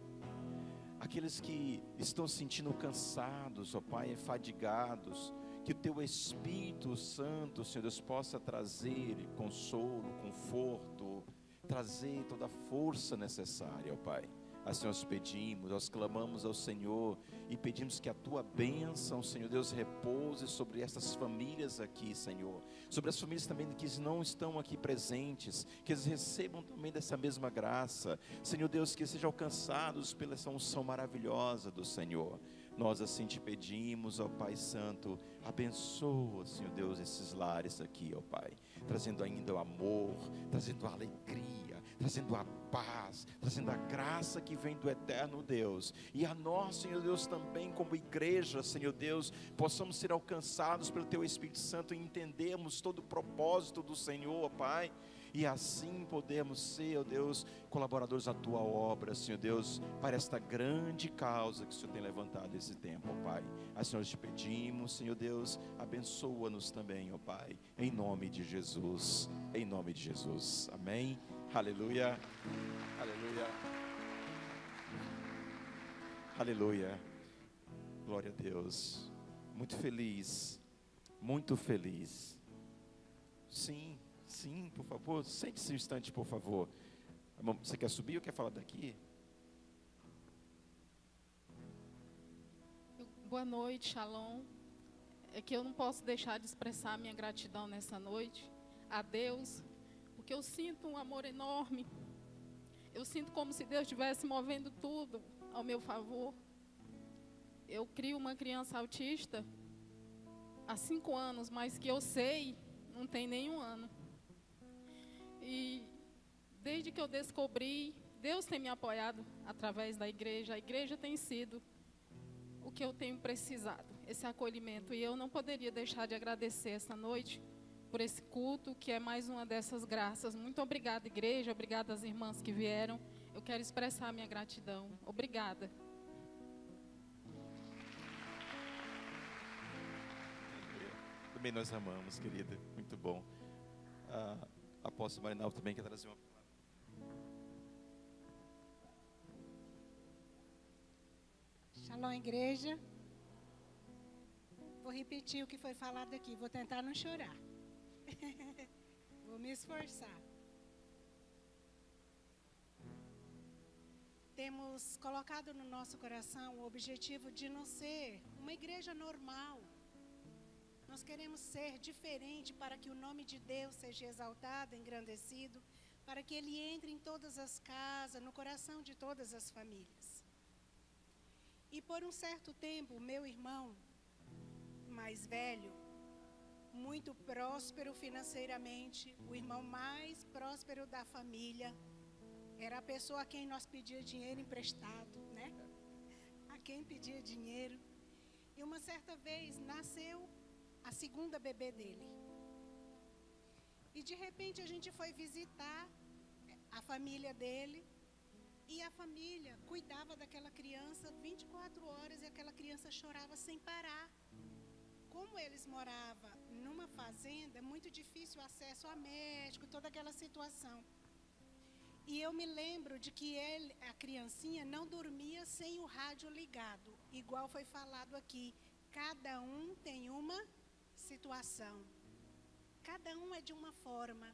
aqueles que estão se sentindo cansados, ó Pai, fadigados, que o Teu Espírito Santo, Senhor Deus, possa trazer consolo, conforto, trazer toda a força necessária, ó Pai. Assim nós pedimos, nós clamamos ao Senhor e pedimos que a Tua bênção, Senhor Deus, repouse sobre essas famílias aqui, Senhor. Sobre as famílias também que não estão aqui presentes, que eles recebam também dessa mesma graça. Senhor Deus, que sejam alcançados pela essa unção maravilhosa do Senhor. Nós assim te pedimos, ó Pai Santo, abençoa, Senhor Deus, esses lares aqui, ó Pai. Trazendo ainda o amor, trazendo a alegria, trazendo a paz, trazendo a graça que vem do eterno Deus. E a nós, Senhor Deus, também como igreja, Senhor Deus, possamos ser alcançados pelo Teu Espírito Santo e entendermos todo o propósito do Senhor, ó Pai. E assim podemos ser, ó Deus, colaboradores da Tua obra, Senhor Deus, para esta grande causa que o Senhor tem levantado esse tempo, ó Pai. Assim nós te pedimos, Senhor Deus, abençoa-nos também, ó Pai, em nome de Jesus, em nome de Jesus, amém, aleluia, aleluia, aleluia, glória a Deus, muito feliz, sim, por favor, sente-se um instante, por favor. Você quer subir ou quer falar daqui? Boa noite, Shalom. É que eu não posso deixar de expressar minha gratidão nessa noite a Deus, porque eu sinto um amor enorme. Eu sinto como se Deus estivesse movendo tudo ao meu favor. Eu crio uma criança autista há 5 anos, mas que eu sei, não tem nenhum ano. E desde que eu descobri, Deus tem me apoiado através da igreja. A igreja tem sido o que eu tenho precisado, esse acolhimento. E eu não poderia deixar de agradecer essa noite por esse culto, que é mais uma dessas graças. Muito obrigada, igreja. Obrigada às irmãs que vieram. Eu quero expressar a minha gratidão. Obrigada. Também nós amamos, querida. Muito bom. A apóstola Marinalva também quer trazer uma palavra. Shalom, igreja. Vou repetir o que foi falado aqui. Vou tentar não chorar. Vou me esforçar. Temos colocado no nosso coração o objetivo de não ser uma igreja normal. Nós queremos ser diferente para que o nome de Deus seja exaltado, engrandecido, para que Ele entre em todas as casas, no coração de todas as famílias. E por um certo tempo, meu irmão mais velho, muito próspero financeiramente, o irmão mais próspero da família, era a pessoa a quem nós pedíamos dinheiro emprestado, né? A quem pedia dinheiro. E uma certa vez nasceu a segunda bebê dele. E de repente a gente foi visitar a família dele. E a família cuidava daquela criança 24 horas e aquela criança chorava sem parar. Como eles moravam numa fazenda, é muito difícil o acesso a médico, toda aquela situação. E eu me lembro de que a criancinha não dormia sem o rádio ligado, igual foi falado aqui. Cada um tem uma situação. Cada um é de uma forma.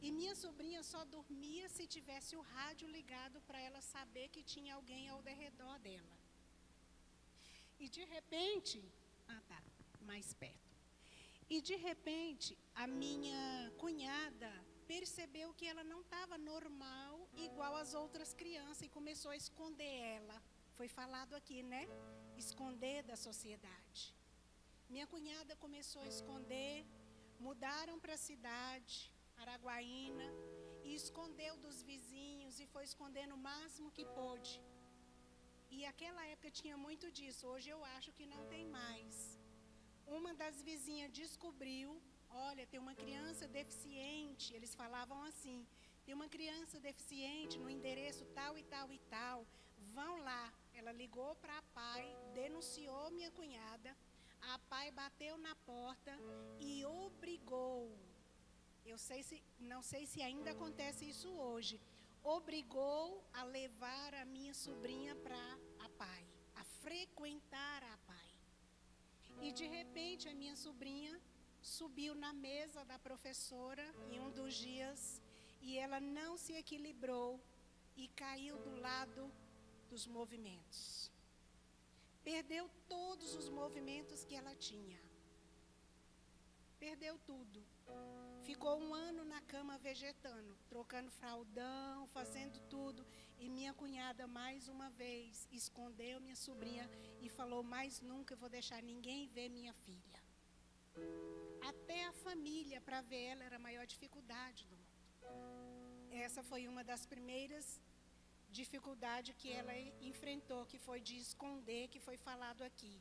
E minha sobrinha só dormia se tivesse o rádio ligado para ela saber que tinha alguém ao redor dela. E de repente, mais perto. E de repente, a minha cunhada percebeu que ela não estava normal, igual as outras crianças, e começou a esconder ela. Foi falado aqui, né? Esconder da sociedade. Minha cunhada começou a esconder, mudaram para a cidade, Araguaína, e escondeu dos vizinhos e foi escondendo o máximo que pôde. E aquela época tinha muito disso, hoje eu acho que não tem mais. Uma das vizinhas descobriu, olha, tem uma criança deficiente, eles falavam assim, tem uma criança deficiente no endereço tal e tal e tal, vão lá. Ela ligou para a PAI, denunciou minha cunhada, a PAI bateu na porta e obrigou, não sei se ainda acontece isso hoje, obrigou a levar a minha sobrinha para a PAI, a frequentar a PAI. E de repente a minha sobrinha subiu na mesa da professora em um dos dias e ela não se equilibrou e caiu do lado dos movimentos. Perdeu todos os movimentos que ela tinha. Perdeu tudo. Ficou 1 ano na cama vegetando, trocando fraldão, fazendo tudo. E minha cunhada, mais uma vez, escondeu minha sobrinha e falou: mais nunca eu vou deixar ninguém ver minha filha. Até a família, para ver ela, era a maior dificuldade do mundo. Essa foi uma das primeiras dificuldades que ela enfrentou, que foi de esconder, que foi falado aqui.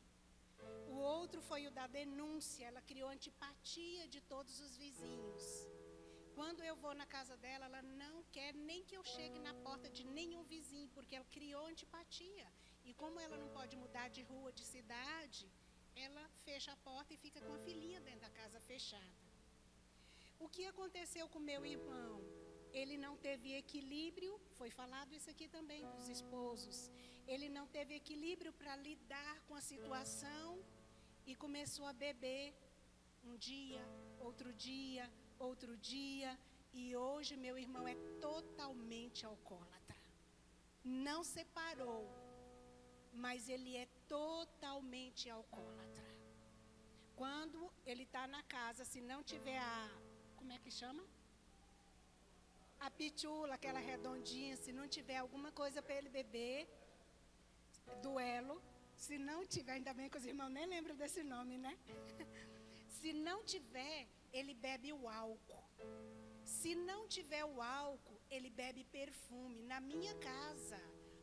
O outro foi o da denúncia. Ela criou antipatia de todos os vizinhos. Quando eu vou na casa dela, ela não quer nem que eu chegue na porta de nenhum vizinho, porque ela criou antipatia. E como ela não pode mudar de rua, de cidade, ela fecha a porta e fica com a filhinha dentro da casa fechada. O que aconteceu com meu irmão? Ele não teve equilíbrio, foi falado isso aqui também dos esposos. Ele não teve equilíbrio para lidar com a situação e começou a beber um dia, outro dia, outro dia. E hoje meu irmão é totalmente alcoólatra. Não separou, mas ele é totalmente alcoólatra. Quando ele está na casa, se não tiver como é que chama? A pitula, aquela redondinha, se não tiver alguma coisa para ele beber, duelo, se não tiver, ainda bem que os irmãos nem lembram desse nome, né? Se não tiver, ele bebe o álcool. Se não tiver o álcool, ele bebe perfume. Na minha casa,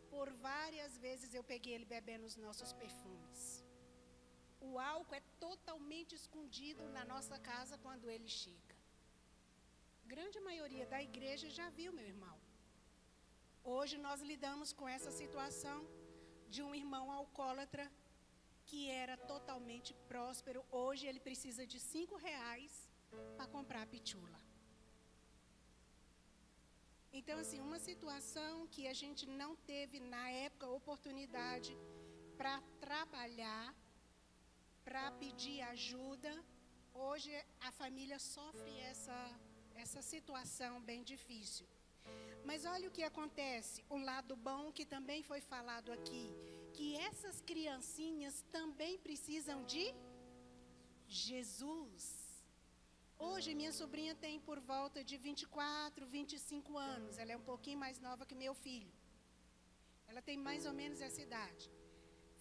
por várias vezes eu peguei ele bebendo os nossos perfumes. O álcool é totalmente escondido na nossa casa quando ele chega. Grande maioria da igreja já viu, meu irmão. Hoje nós lidamos com essa situação de um irmão alcoólatra que era totalmente próspero. Hoje ele precisa de R$5 para comprar a pitula. Então, assim, uma situação que a gente não teve na época oportunidade para trabalhar, para pedir ajuda. Hoje a família sofre essa situação bem difícil. Mas olha o que acontece, o lado bom que também foi falado aqui, que essas criancinhas também precisam de Jesus. Hoje minha sobrinha tem por volta de 24, 25 anos, ela é um pouquinho mais nova que meu filho. Ela tem mais ou menos essa idade.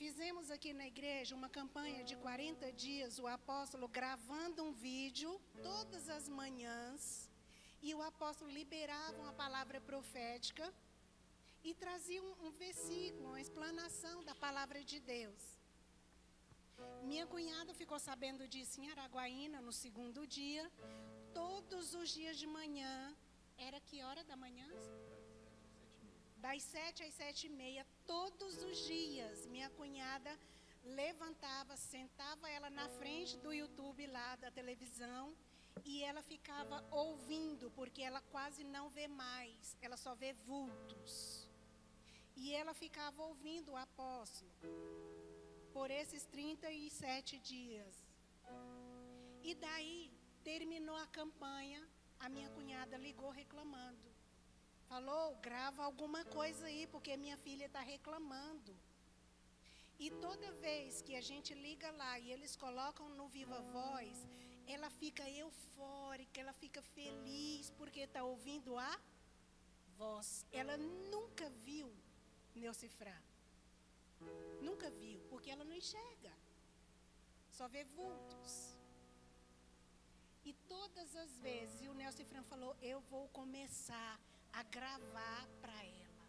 Fizemos aqui na igreja uma campanha de 40 dias, o apóstolo gravando um vídeo todas as manhãs, e o apóstolo liberava uma palavra profética e trazia um versículo, uma explanação da palavra de Deus. Minha cunhada ficou sabendo disso em Araguaína, no segundo dia. Todos os dias de manhã, era que hora da manhã? Das 7 às 7h30, todos os dias, minha cunhada levantava, sentava ela na frente do YouTube lá, da televisão, e ela ficava ouvindo, porque ela quase não vê mais, ela só vê vultos. E ela ficava ouvindo o apóstolo por esses 37 dias. E daí, terminou a campanha, a minha cunhada ligou reclamando. Falou, grava alguma coisa aí, porque minha filha está reclamando. E toda vez que a gente liga lá e eles colocam no Viva Voz, ela fica eufórica, ela fica feliz, porque está ouvindo a voz. Ela nunca viu Neucifran. Nunca viu, porque ela não enxerga. Só vê vultos. E todas as vezes, e o Neucifran falou, eu vou começar a gravar para ela.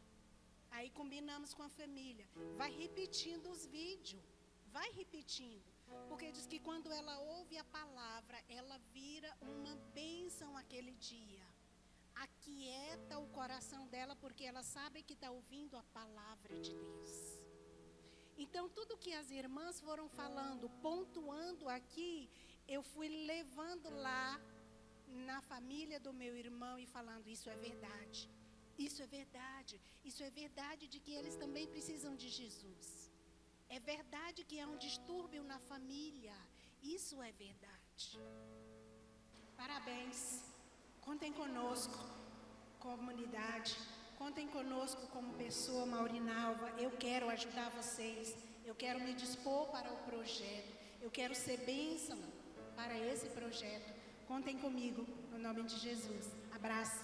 Aí combinamos com a família, vai repetindo os vídeos, vai repetindo, porque diz que quando ela ouve a palavra, ela vira uma bênção aquele dia. Aquieta o coração dela, porque ela sabe que está ouvindo a palavra de Deus. Então, tudo que as irmãs foram falando, pontuando aqui, eu fui levando lá na família do meu irmão e falando, isso é verdade. Isso é verdade. Isso é verdade de que eles também precisam de Jesus. É verdade que há um distúrbio na família. Isso é verdade. Parabéns. Contem conosco, comunidade. Contem conosco como pessoa, Maurinalva. Eu quero ajudar vocês. Eu quero me dispor para o projeto. Eu quero ser bênção para esse projeto. Contem comigo, no nome de Jesus. Abraço.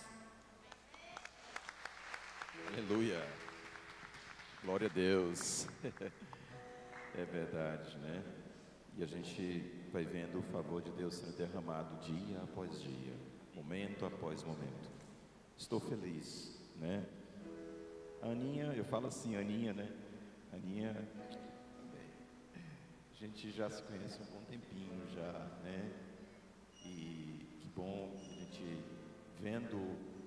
Aleluia. Glória a Deus. É verdade, né? E a gente vai vendo o favor de Deus sendo derramado dia após dia, momento após momento. Estou feliz, né? A Aninha, eu falo assim, Aninha, né? Aninha, a gente já se conhece há um bom tempinho já, né? E que bom a gente vendo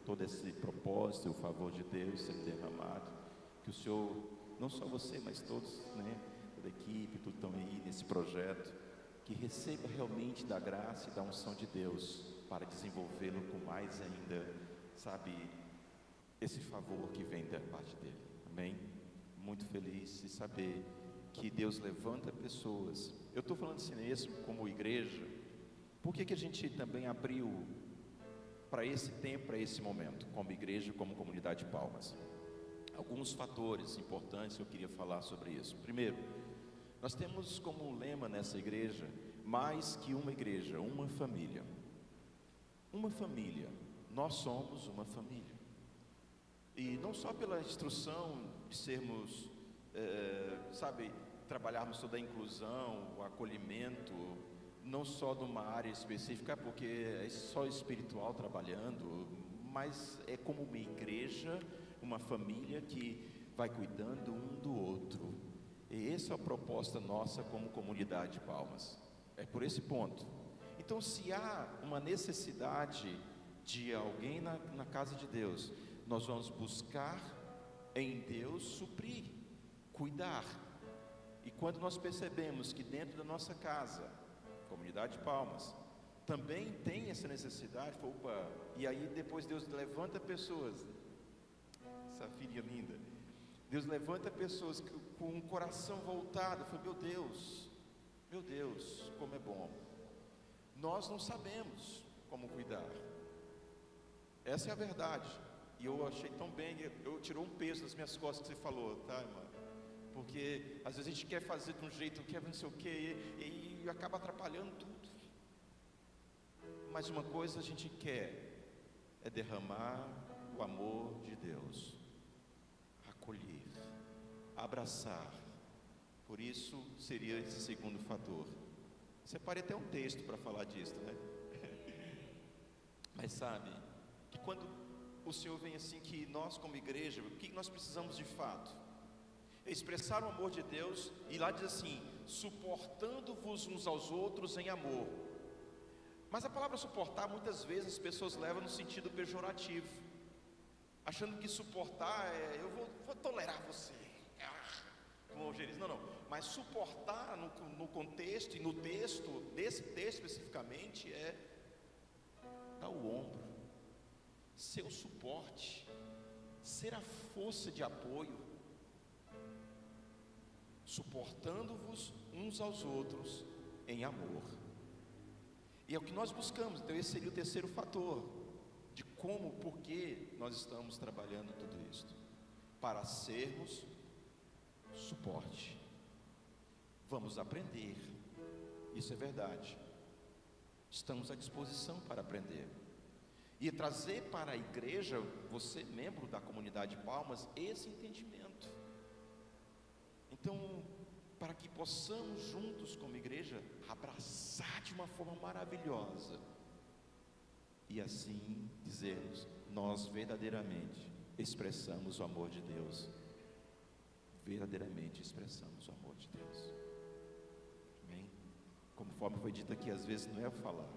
todo esse propósito, o favor de Deus sendo derramado, que o Senhor, não só você, mas todos, né? Toda a equipe, tudo estão aí nesse projeto, que receba realmente da graça e da unção de Deus para desenvolvê-lo com mais ainda, sabe, esse favor que vem da parte dele. Amém? Muito feliz de saber que Deus levanta pessoas. Eu estou falando assim mesmo, como igreja. Por que a gente também abriu para esse tempo, para esse momento, como igreja, como comunidade de Palmas? Alguns fatores importantes eu queria falar sobre isso. Primeiro, nós temos como lema nessa igreja, mais que uma igreja, uma família. Uma família. Nós somos uma família. E não só pela instrução de sermos, sabe, trabalharmos toda a inclusão, o acolhimento, não só de uma área específica, porque é só espiritual trabalhando, mas é como uma igreja, uma família que vai cuidando um do outro. E essa é a proposta nossa como comunidade de Palmas. É por esse ponto. Então, se há uma necessidade de alguém na casa de Deus, nós vamos buscar em Deus suprir, cuidar. E quando nós percebemos que dentro da nossa casa, comunidade de Palmas, também tem essa necessidade, opa, e aí depois Deus levanta pessoas, essa filha linda, Deus levanta pessoas com um coração voltado. Foi, meu Deus, como é bom. Nós não sabemos como cuidar. Essa é a verdade. E eu achei tão bem, eu tirou um peso das minhas costas que você falou, tá, irmã? Porque às vezes a gente quer fazer de um jeito, quer não sei o quê, e acaba atrapalhando tudo. Mas uma coisa a gente quer é derramar o amor de Deus, acolher, abraçar. Por isso seria esse segundo fator. Separei até um texto para falar disso, né? Mas sabe, que quando o Senhor vem assim, que nós como igreja, o que nós precisamos de fato? É expressar o amor de Deus, e lá diz assim, suportando-vos uns aos outros em amor. Mas a palavra suportar, muitas vezes as pessoas levam no sentido pejorativo, achando que suportar é, eu vou tolerar você, como o Geriz, não, mas suportar no contexto e no texto, desse texto especificamente, é dar o ombro, ser o suporte, ser a força de apoio, suportando-vos uns aos outros em amor. E é o que nós buscamos. Então esse seria o terceiro fator de como, por que nós estamos trabalhando tudo isso, para sermos suporte. Vamos aprender, isso é verdade, estamos à disposição para aprender e trazer para a igreja, você membro da comunidade de Palmas, esse entendimento. Então, para que possamos juntos como igreja abraçar de uma forma maravilhosa e assim dizermos, nós verdadeiramente expressamos o amor de Deus, verdadeiramente expressamos o amor de Deus. Amém? Conforme foi dito aqui, às vezes não é falar,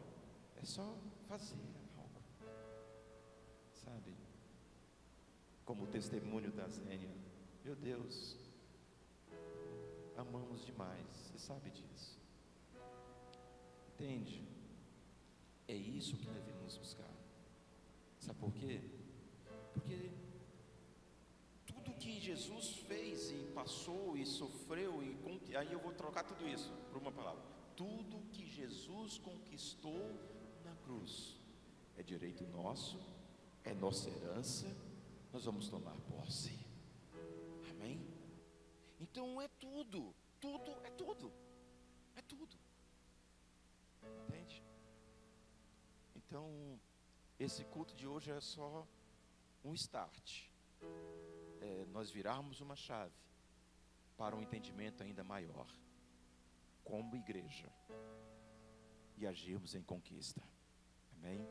é só fazer algo, sabe? Como o testemunho da Zênia, meu Deus, amamos demais, você sabe disso, entende? É isso que devemos buscar. Sabe por quê? Porque Jesus fez e passou e sofreu, aí eu vou trocar tudo isso por uma palavra. Tudo que Jesus conquistou na cruz é direito nosso, é nossa herança, nós vamos tomar posse. Amém? Então é tudo, é tudo. Entende? Então, esse culto de hoje é só um start. Nós virarmos uma chave para um entendimento ainda maior, como igreja, e agirmos em conquista. Amém?